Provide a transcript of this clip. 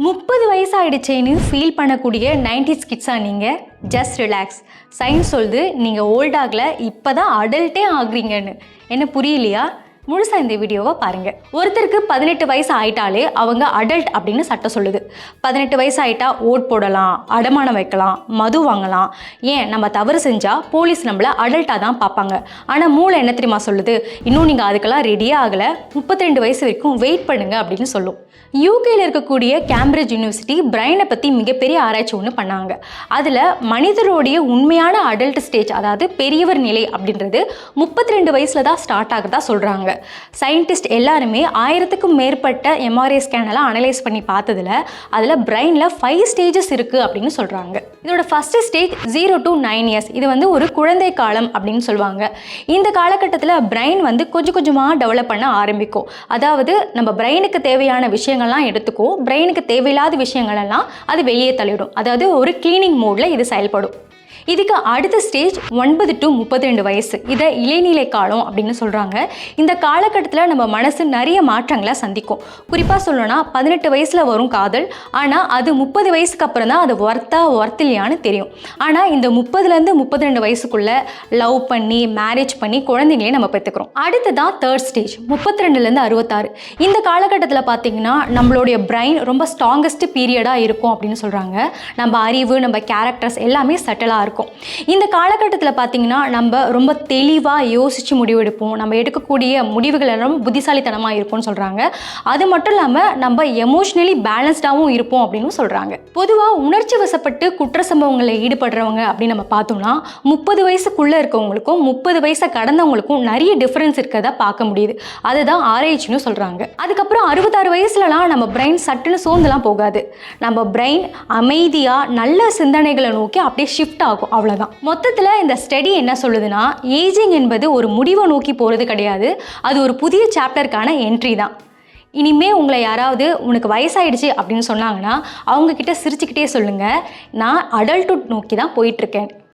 30 வயசு ஆயிடுச்சேன்னு ஃபீல் பண்ணக்கூடிய 90s கிட்ஸா நீங்கள்? Just relax. சயின்ஸ் சொல்லுது நீங்கள் ஓல்டாகல இப்போ தான் அடல்ட்டே ஆகுறீங்கன்னு. என்ன புரியலையா? முழுசாக இந்த வீடியோவை பாருங்கள். ஒருத்தருக்கு 18 வயசு ஆயிட்டாலே அவங்க அடல்ட் அப்படின்னு சட்டம் சொல்லுது. 18 வயசு ஆகிட்டா ஓட் போடலாம், அடமானம் வைக்கலாம், மது வாங்கலாம். ஏன் நம்ம தவறு செஞ்சால் போலீஸ் நம்மளை அடல்ட்டாக தான் பார்ப்பாங்க. ஆனால் மூளை என்ன தெரியுமா சொல்லுது? இன்னும் நீங்கள் அதுக்கெல்லாம் ரெடியே ஆகலை, 32 வயசு வரைக்கும் வெயிட் பண்ணுங்க அப்படின்னு சொல்லும். யூகேயில் இருக்கக்கூடிய கேம்பிரிட்ஜ் யூனிவர்சிட்டி பிரெயினை பற்றி மிகப்பெரிய ஆராய்ச்சி ஒன்று பண்ணாங்க. அதில் மனிதருடைய உண்மையான அடல்ட் ஸ்டேஜ், அதாவது பெரியவர் நிலை அப்படின்றது 32 வயசில் தான் ஸ்டார்ட் ஆகுறதா சொல்கிறாங்க. சயின்டிஸ்ட் எல்லாருமே 1000க்கும் மேற்பட்ட எம்ஆர்ஐ ஸ்கேனெல்லாம் அனலைஸ் பண்ணி பார்த்ததில் அதில் பிரெயினில் 5 ஸ்டேஜஸ் இருக்குது அப்படின்னு சொல்கிறாங்க. இதோட ஃபஸ்ட்டு ஸ்டேஜ் 0 to 9 இயர்ஸ். இது ஒரு குழந்தை காலம் அப்படின்னு சொல்லுவாங்க. இந்த காலகட்டத்தில் பிரெயின் கொஞ்சம் கொஞ்சமாக டெவலப் பண்ண ஆரம்பிக்கும். அதாவது நம்ம பிரெயினுக்கு தேவையான விஷயங்கள்லாம் எடுத்துக்கும், பிரெயினுக்கு தேவையில்லாத விஷயங்களெல்லாம் அது வெளியே தள்ளிடும். அதாவது ஒரு கிளீனிங் மோடில் இது செயல்படும். இதுக்கு அடுத்த ஸ்டேஜ் 9 to 32 வயசு. இதை இளைநிலை காலம் அப்படின்னு சொல்கிறாங்க. இந்த காலகட்டத்தில் நம்ம மனசு நிறைய மாற்றங்களை சந்திக்கும். குறிப்பாக சொல்லணும்னா 18 வயசில் வரும் காதல், ஆனால் அது 30 வயசுக்கு அப்புறம் தான் அது ஒர்த் இல்லையான்னு தெரியும். ஆனால் இந்த 30லேருந்து 32 வயசுக்குள்ளே லவ் பண்ணி மேரேஜ் பண்ணி குழந்தைங்களையும் நம்ம பெற்றுக்கிறோம். அடுத்ததான் தேர்ட் ஸ்டேஜ் 32லேருந்து 66. இந்த காலகட்டத்தில் பார்த்திங்கன்னா நம்மளுடைய பிரெயின் ரொம்ப ஸ்ட்ராங்கஸ்ட் பீரியடாக இருக்கும் அப்படின்னு சொல்கிறாங்க. நம்ம அறிவு, நம்ம கேரக்டர்ஸ் எல்லாமே செட்டிலாக இருக்கும். இந்த காலகட்டத்தில் பார்த்தீங்கன்னா நம்ம ரொம்ப தெளிவாக யோசித்து முடிவெடுப்போம். நம்ம எடுக்கக்கூடிய முடிவுகள் எல்லாம் புத்திசாலித்தனமாக இருக்கும்னு சொல்கிறாங்க. அது மட்டும் இல்லாமல் நம்ம எமோஷ்னலி பேலன்ஸ்டாகவும் இருப்போம் அப்படின்னு சொல்கிறாங்க. பொதுவாக உணர்ச்சி வசப்பட்டு குற்ற சம்பவங்களில் ஈடுபடுறவங்க அப்படின்னு நம்ம பார்த்தோம்னா 30 வயசுக்குள்ளே இருக்கவங்களுக்கும் 30 வயசை கடந்தவங்களுக்கும் நிறைய டிஃப்ரென்ஸ் இருக்கிறத பார்க்க முடியுது. அதுதான் ஆராய்ச்சின்னு சொல்கிறாங்க. அதுக்கப்புறம் 66 வயசுலலாம் நம்ம பிரெயின் சட்டுன்னு சோர்ந்துலாம் போகாது. நம்ம பிரெயின் அமைதியாக நல்ல சிந்தனைகளை நோக்கி அப்படியே ஷிஃப்ட் ஆகும். அவ்வளோதான். மொத்தத்தில் இந்த ஸ்டடி என்ன சொல்லுதுன்னா, ஏஜிங் என்பது ஒரு முடிவை நோக்கி போகிறது கிடையாது, அது ஒரு புதிய சாப்டருக்கான என்ட்ரி தான். இனிமே உங்களை யாராவது உனக்கு வயசாயிடுச்சு அப்படின்னு சொன்னாங்கன்னா அவங்கக்கிட்ட சிரிச்சுக்கிட்டே சொல்லுங்கள், நான் அடல்ட்ஹுட் நோக்கி தான் போயிட்டுருக்கேன்.